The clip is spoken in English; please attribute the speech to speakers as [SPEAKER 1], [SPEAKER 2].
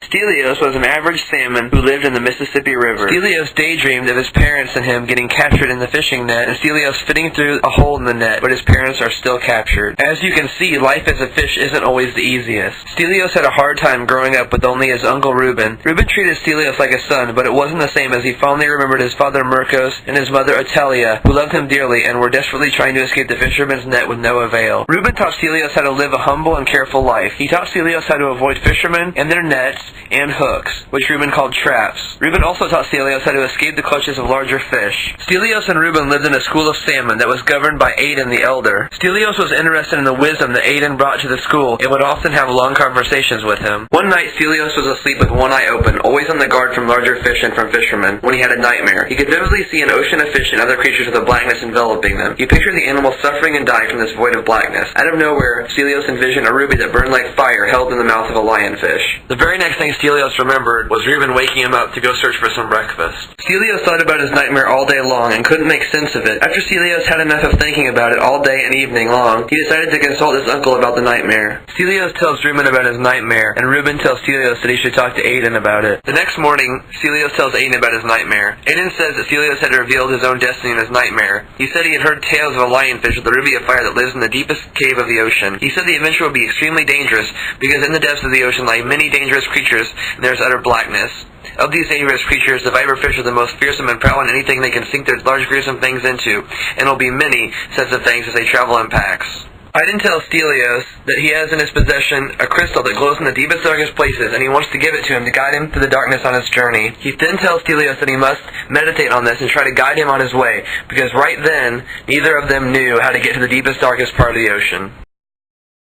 [SPEAKER 1] Stelios was an average salmon who lived in the Mississippi River. Stelios daydreamed of his parents and him getting captured in the fishing net, and Stelios fitting through a hole in the net, but his parents are still captured. As you can see, life as a fish isn't always the easiest. Stelios had a hard time growing up with only his uncle Reuben. Reuben treated Stelios like a son, but it wasn't the same, as he fondly remembered his father Mercos and his mother Atelia, who loved him dearly and were desperately trying to escape the fisherman's net with no avail. Reuben taught Stelios how to live a humble and careful life. He taught Stelios how to avoid fishermen and their nets and hooks, which Reuben called traps. Reuben also taught Stelios how to escape the clutches of larger fish. Stelios and Reuben lived in a school of salmon that was governed by Hardin the elder. Stelios was interested in the wisdom that Hardin brought to the school and would often have long conversations with him. One night Stelios was asleep with one eye open, always on the guard from larger fish and from fishermen, when he had a nightmare. He could vividly see an ocean of fish and other creatures with a blackness enveloping them. He pictured the animals suffering and dying from this void of blackness. Out of nowhere, Stelios envisioned a ruby that burned like fire held in the mouth of a lionfish. The very next thing Stelios remembered was Reuben waking him up to go search for some breakfast. Stelios thought about his nightmare all day long and couldn't make sense of it. After Stelios had enough of thinking about it all day and evening long, he decided to consult his uncle about the nightmare. Stelios tells Reuben about his nightmare, and Reuben tells Stelios that he should talk to Hardin about it. The next morning, Stelios tells Hardin about his nightmare. Hardin says that Stelios had revealed his own destiny in his nightmare. He said he had heard tales of a lionfish with a ruby of fire that lives in the deepest cave of the ocean. He said the adventure would be extremely dangerous, because in the depths of the ocean lie many dangerous creatures, and there is utter blackness. Of these dangerous creatures, the viper fish are the most fearsome and prowl in anything they can sink their large gruesome things into, and will be many sets of things as they travel in packs. Hardin tells Stelios that he has in his possession a crystal that glows in the deepest, darkest places, and he wants to give it to him to guide him through the darkness on his journey. He then tells Stelios that he must meditate on this and try to guide him on his way, because right then, neither of them knew how to get to the deepest, darkest part of the ocean.